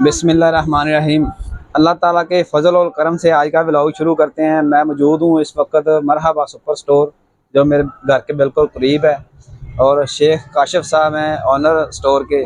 बिस्मिल्लाहिर्रहमानिर्रहीम। अल्लाह ताला के फ़ज़ल और करम से आज का व्लॉग शुरू करते हैं। मैं मौजूद हूँ इस वक्त मरहबा सुपर स्टोर, जो मेरे घर के बिल्कुल करीब है, और शेख काशिफ साहब हैं ऑनर स्टोर के।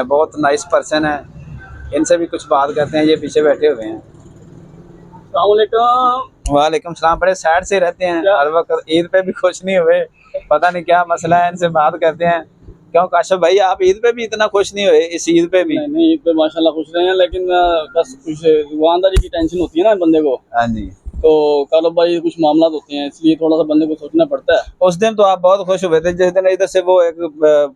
बहुत नाइस पर्सन है, इनसे भी कुछ बात करते हैं। ये पीछे बैठे हुए हैं। वालेकुम सलाम। बड़े सैड से रहते हैं हर वक्त, ईद पे भी खुश नहीं हुए, पता नहीं क्या मसला है। इनसे बात करते हैं। क्यों काशिफ भाई, आप ईद पे भी इतना खुश नहीं हुए? इस ईद पे भी? नहीं, ईद पे माशाल्लाह खुश रहे हैं, लेकिन बस कुछ दुकानदारी की टेंशन होती है ना बंदे को। हाँ जी। तो कारोबारी कुछ मामला होते हैं, इसलिए थोड़ा सा बंदे को सोचना पड़ता है। उस दिन तो आप बहुत खुश हुए थे जिस दिन इधर से वो एक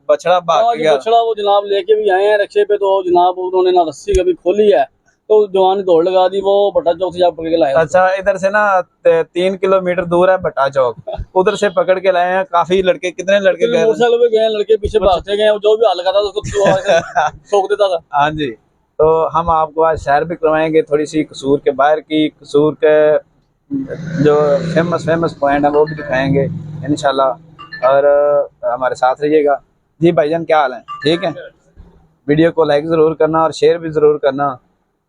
बछड़ा भाग हाँ, के जो गया। बछड़ा वो जनाब लेके भी आए हैं रक्षे पे, तो जनाब उन्होंने ना रस्सी कभी खोली है, तो जवान ने दौड़ लगा दी, वो भट्टा चौक से जाकर पकड़ के लाए उसको। अच्छा, इधर से ना 3 किलोमीटर दूर है भट्टा चौक, उधर से पकड़ के लाए हैं। काफी लड़के, कितने लड़के गए थे? मोटरसाइकिल पे गए, लड़के पीछे भागते गए, जो भी हाल लगा था उसको ठोक देता था। हाँ जी। तो हम आपको आज सैर भी करवाएंगे, थोड़ी सी कसूर के बाहर की, कसूर के जो फेमस फेमस पॉइंट है वो भी दिखाएंगे इंशाल्लाह। और हमारे साथ रहिएगा। जी भाईजान, क्या हाल है? ठीक है। वीडियो को लाइक ज़रूर करना और शेयर भी ज़रूर करना।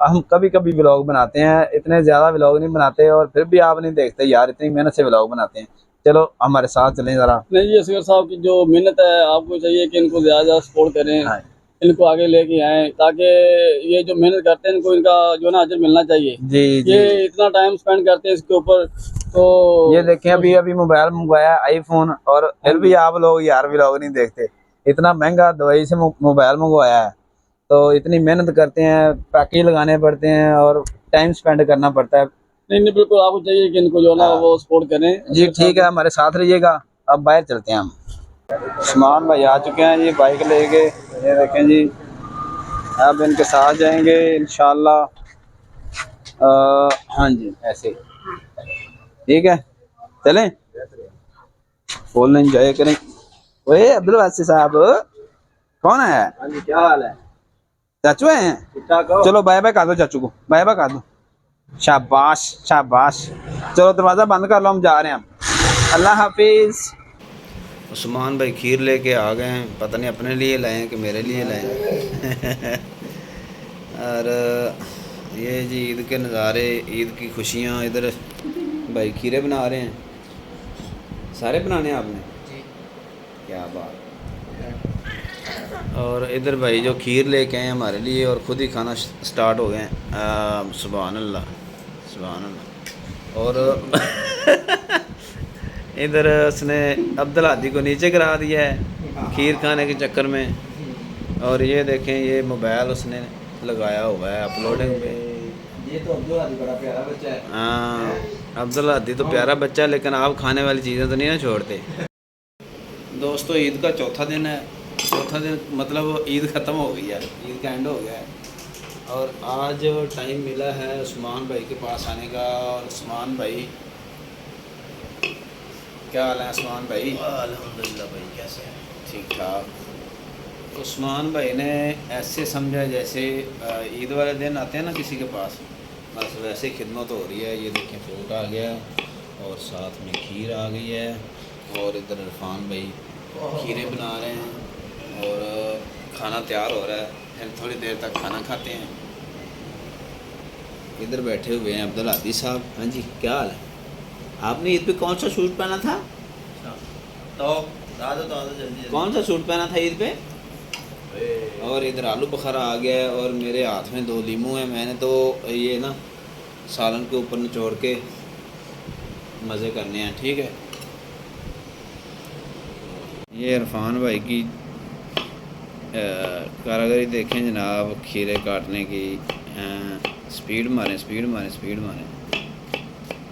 हम कभी कभी व्लॉग बनाते हैं, इतने ज़्यादा व्लॉग नहीं बनाते, और फिर भी आप नहीं देखते यार, इतनी मेहनत से व्लॉग बनाते हैं। चलो हमारे साथ चलें ज़रा। नहीं जी, असगर साहब की जो मेहनत है, आपको चाहिए कि इनको ज़्यादा सपोर्ट करें, हाँ इनको आगे लेके आएँ, ताकि ये जो मेहनत करते हैं इनको इनका जो ना अजर मिलना चाहिए। जी जी। ये इतना टाइम स्पेंड करते हैं इसके ऊपर, तो ये देखें, अभी अभी मोबाइल मंगवाया आईफोन, और फिर भी आप लोग यार व्लॉग नहीं देखते। इतना महंगा दवाई से मोबाइल मंगवाया है, तो इतनी मेहनत करते हैं, पैकेज लगाने पड़ते हैं और टाइम स्पेंड करना पड़ता है। नहीं नहीं, बिल्कुल आपको चाहिए कि इनको जो ना वो सपोर्ट करें। जी ठीक है, हमारे साथ रहिएगा। अब बाहर चलते हैं हम। उस्मान भाई आ चुके हैं जी बाइक लेके, ये देखें जी। अब इनके साथ जाएंगे इंशाल्लाह। हाँ जी, ऐसे ठीक है, चलें, फुल एंजॉय करें। ओए अब्दुल वासी साहब, कौन है? हाँ जी, क्या हाल है? चाचू हैं? चलो बाय बाय कर दो चाचू को, बाय बाय कर दो। शाबाश शाबाश। चलो दरवाज़ा बंद कर लो, हम जा रहे हैं। अल्लाह हाफिज़। उस्मान भाई खीर लेके आ गए हैं, पता नहीं अपने लिए लाए हैं कि मेरे लिए लाए हैं। और ये जी ईद के नज़ारे, ईद की खुशियाँ। इधर भाई खीरे बना रहे हैं। सारे बनाने हैं आपने? जी। क्या बात। और इधर भाई जो खीर लेके आए हैं हमारे लिए, और ख़ुद ही खाना स्टार्ट हो गए हैं। सुभान अल्लाह सुभान अल्लाह। और इधर उसने अब्दुल हादी को नीचे गिरा दिया है खीर खाने के चक्कर में। और ये देखें, ये मोबाइल उसने लगाया हुआ है अपलोडिंग पे। ये तो अब्दुल हादी बड़ा प्यारा बच्चा है। हाँ, अब्दुल हादी तो प्यारा बच्चा है, लेकिन आप खाने वाली चीज़ें तो नहीं ना छोड़ते। दोस्तों, ईद का चौथा दिन है। चौथा दिन मतलब ईद ख़त्म हो गई है, ईद का एंड हो गया है। और आज टाइम मिला है उस्मान भाई के पास आने का। और उस्मान भाई, क्या हाल है उस्मान भाई? अल्हम्दुलिल्लाह भाई, कैसे हैं? ठीक ठाक। उस्मान भाई ने ऐसे समझा जैसे ईद वाले दिन आते हैं ना किसी के पास, बस वैसे खिदमत हो रही है। ये देखें, फ्रूट आ गया और साथ में खीर आ गई है। और इधर इरफान भाई खीरे बना रहे हैं और खाना तैयार हो रहा है। फिर थोड़ी देर तक खाना खाते हैं। इधर बैठे हुए हैं अब्दुल हादी साहब। हाँ जी, क्या हाल है? आपने ईद पे कौन सा सूट पहना था? तो जल्दी कौन सा सूट पहना था ईद पे? और इधर आलू बुखारा आ गया है, और मेरे हाथ में 2 लीमू हैं। मैंने तो ये ना सालन के ऊपर निचोड़ के मज़े करने हैं, ठीक है। ये इरफान भाई की कारीगरी देखें जनाब, खीरे काटने की। स्पीड मारें स्पीड मारें स्पीड मारें।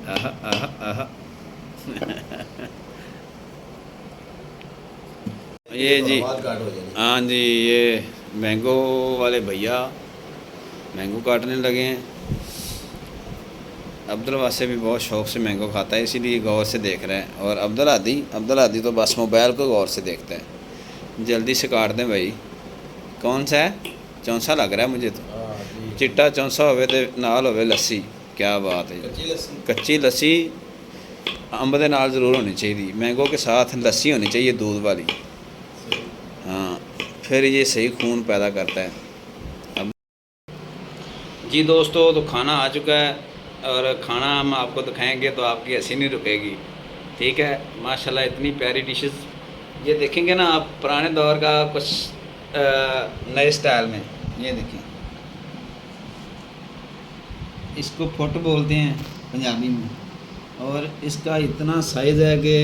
आहा आहा आहा। ये जी, हाँ जी, ये मैंगो वाले भैया मैंगो काटने लगे हैं। अब्दुल वासे भी बहुत शौक़ से मैंगो खाता है, इसीलिए गौर से देख रहे हैं। और अब्दुल हादी तो बस मोबाइल को गौर से देखता है। जल्दी से काट दें भाई। कौन सा है? चौंसा लग रहा है मुझे तो। चिट्टा चौंसा होवे तो नाल होवे लस्सी। क्या बात है। कच्ची लस्सी अंब के नाल ज़रूर होनी चाहिए। मैंगो के साथ लस्सी होनी चाहिए, दूध वाली। हाँ, फिर ये सही खून पैदा करता है। जी दोस्तों, तो खाना आ चुका है और खाना हम आपको दिखाएंगे तो आपकी हंसी नहीं रुकेगी। ठीक है, माशाल्लाह इतनी प्यारी डिशेस। ये देखेंगे ना आप, पुराने दौर का कुछ नए स्टाइल में। ये देखें, इसको फुट बोलते हैं पंजाबी में, और इसका इतना साइज़ है कि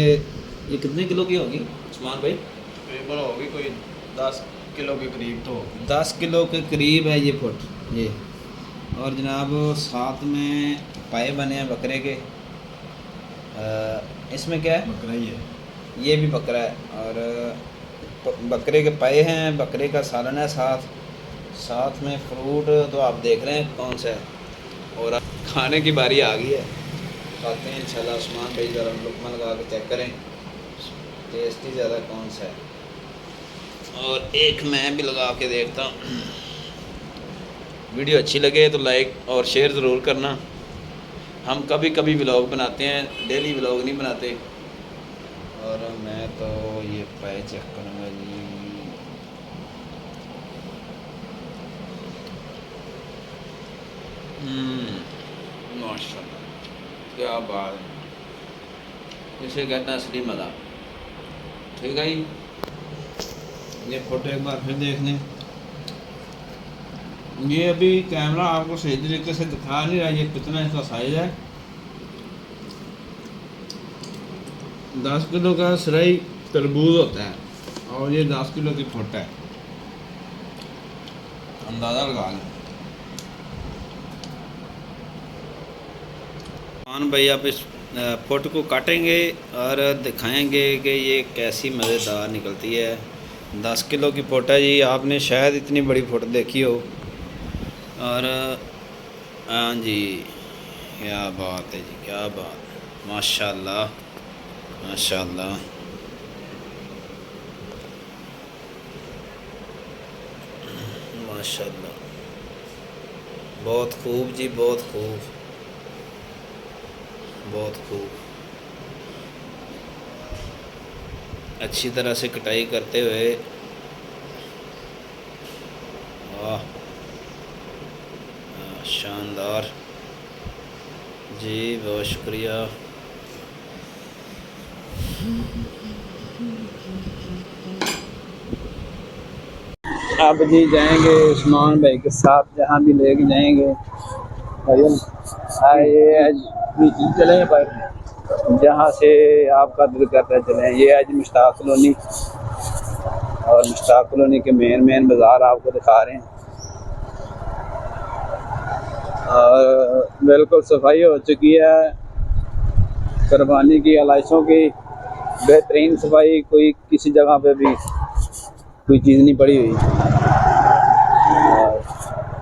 ये कितने किलो की होगी उस्मान भाई? तकरीबन होगी कोई 10 किलो के करीब तो होगी। 10 किलो के करीब है ये फुट ये। और जनाब साथ में पाए बने हैं बकरे के। इसमें क्या है? बकरा ही है। ये भी बकरा है, और बकरे के पाए हैं, बकरे का सालन है साथ में फ्रूट तो आप देख रहे हैं कौन सा है। और अब खाने की बारी आ गई है, खाते हैं इंशाल्लाह। उस्मान भाई ज़रा लुकमा लगा के चेक करें टेस्टी ज़्यादा कौन सा है, और एक मैं भी लगा के देखता हूँ। वीडियो अच्छी लगे तो लाइक और शेयर ज़रूर करना। हम कभी कभी व्लॉग बनाते हैं, डेली व्लॉग नहीं बनाते। और मैं तो ये पाए चेक करूँगा जी। माशाल्लाह, क्या बात है, इसे कहते हैं असली मज़ा। ठीक है जी, ये फोटो एक बार फिर देख लें। ये अभी कैमरा आपको सही तरीके से दिखा नहीं रहा ये कितना इसका साइज़ है। 10 किलो का सराई तरबूज होता है, और ये 10 किलो की फुट है, अंदाज़ा लगा लें। हाँ भाई, आप इस फुट को काटेंगे और दिखाएंगे कि ये कैसी मज़ेदार निकलती है। 10 किलो की फुट है जी, आपने शायद इतनी बड़ी फुट देखी हो। और हाँ जी, क्या बात है जी, क्या बात, माशाल्लाह माशाल्लाह। माशाल्लाह, बहुत खूब जी, बहुत खूब, बहुत खूब। अच्छी तरह से कटाई करते हुए, वाह शानदार जी, बहुत शुक्रिया। अब जी जाएंगे उस्मान भाई के साथ, जहाँ भी लेके जाएंगे चले पर जहाँ से आपका दिल करता है चलें। ये आज मुश्ताक कॉलोनी, और मुश्ताक कॉलोनी के मेन बाज़ार आपको दिखा रहे हैं। और बिल्कुल सफाई हो चुकी है, कुर्बानी की आलाइशों की बेहतरीन सफाई, कोई किसी जगह पे भी कोई चीज़ नहीं पड़ी हुई।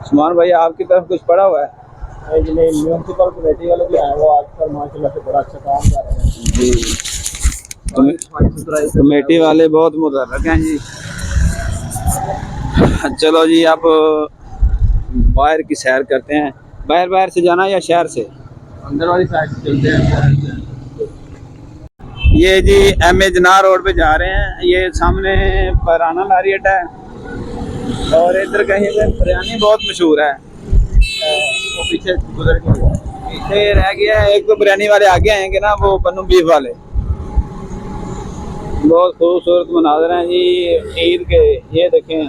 उस्मान भाई आपकी तरफ कुछ पड़ा हुआ है? म्यूनसिपल कमेटी वाले भी आए, वो आजकल माशाल्लाह से बड़ा अच्छा काम कर रहे हैं जी। कमेटी वाले बहुत मुतहर्रिक हैं जी। चलो जी, अब बाहर की सैर करते हैं। बाहर से जाना या शहर से? अंदर वाली साइड से चलते हैं। ये जी MA जनार रोड पे जा रहे हैं। ये सामने पराना लारी अड्डा है, और इधर कहीं पे बिरयानी बहुत मशहूर है, वो पीछे गुजर गया, पीछे रह गया है। एक तो बिरयानी वाले आगे आएंगे ना, वो पन्नू बीफ वाले। बहुत खूबसूरत मनाज़र हैं जी ईद के। ये देखें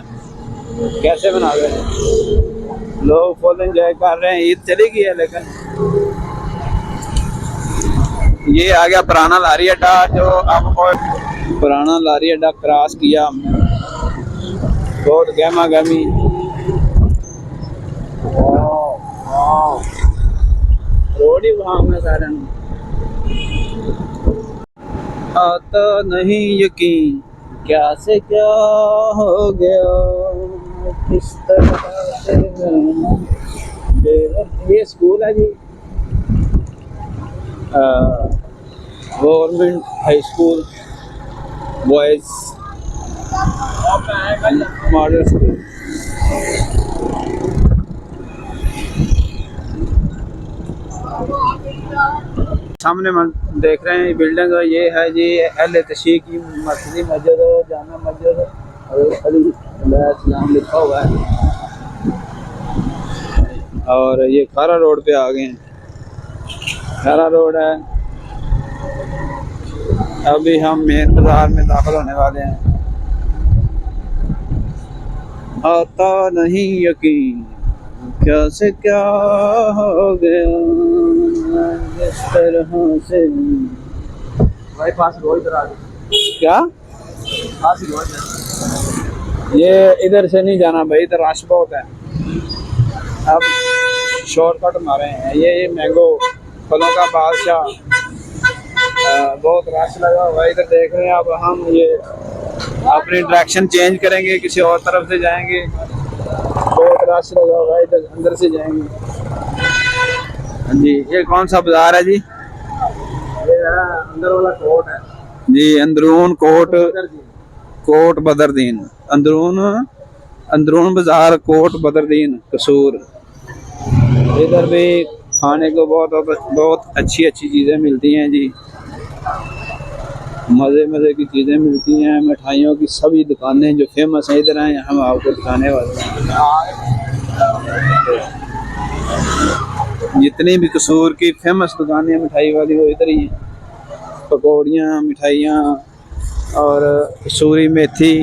कैसे मनाज़र हैं, लोग फुल एंजॉय कर रहे हैं। ईद चली गई है, लेकिन ये आ गया पुराना लारी अड्डा। जो आपको पुराना लारी अड्डा क्रॉस किया हमने, बहुत गहमा गहमी। रोड ही वहाँ में सारे आता नहीं यकीन, क्या से क्या हो गया, किस तरह से। ये स्कूल है जी, government high school boys model school. सामने देख रहे हैं बिल्डिंग, ये है जी अहले तशीह की मस्जिद, जामा मस्जिद और अली इस्लाम लिखा हुआ है। और ये खारा रोड पे आ गए हैं। खारा रोड है। अभी हम मेन बाजार में दाखिल होने वाले हैं। आता नहीं यकीन क्या से क्या हो गया इस तरह से। भाई पास रोड इधर आ क्या पास रोड ये इधर से नहीं जाना भाई, इधर रश बहुत है। अब शॉर्टकट मारे हैं। ये मैंगो फलों का बादशाह, बहुत रश लगा हुआ है इधर, देख रहे हैं। अब हम ये अपनी डायरेक्शन चेंज करेंगे, किसी और तरफ से जाएंगे। बहुत रश लगा हुआ है इधर, अंदर से जाएंगे। हाँ जी, ये कौन सा बाजार है जी? ये अंदर वाला कोर्ट है जी, अंदरून कोट बदरदीन, अंदरून बाजार कोट बदरदीन कसूर। इधर भी खाने को बहुत अच्छी चीज़ें मिलती हैं जी। मज़े की चीज़ें मिलती हैं। मिठाइयों की सभी दुकानें जो फेमस हैं इधर हैं, हम आपको दिखाने वाले हैं। जितनी भी कसूर की फेमस दुकानें मिठाई वाली वो इधर ही हैं। पकौड़ियाँ, मिठाइयाँ और कसूरी मेथी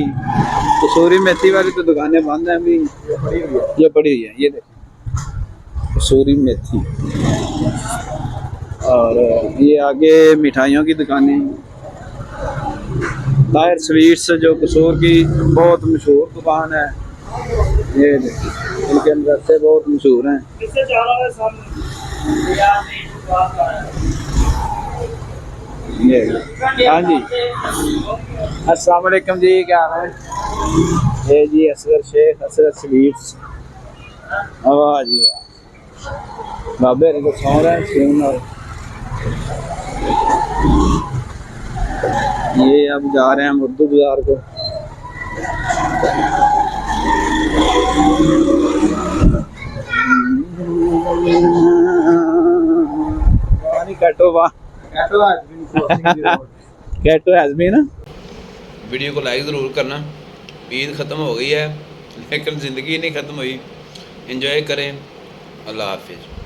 वाली तो दुकानें बंद हैं अभी। ये पड़ी हुई है, ये देखो कसूरी मेथी। और ये आगे मिठाइयों की दुकानें, ताहिर स्वीट्स जो कसूर की बहुत मशहूर दुकान है। ये देखिए, इनके अंदर से बहुत मशहूर हैं। ये हाँ जी, अस्सलाम वालेकुम जी, क्या हाल है? ये जी असगर शेख, असगर स्वीट्स। वाह जी वाह, बाबे को सौ रहे हैं। ये अब जा रहे हैं हम उर्दू बाजार को। कैटो हैज़ बीन। वीडियो को लाइक ज़रूर करना। ईद ख़त्म हो गई है लेकिन ज़िंदगी नहीं ख़त्म हुई। एंजॉय करें। अल्लाह हाफिज़।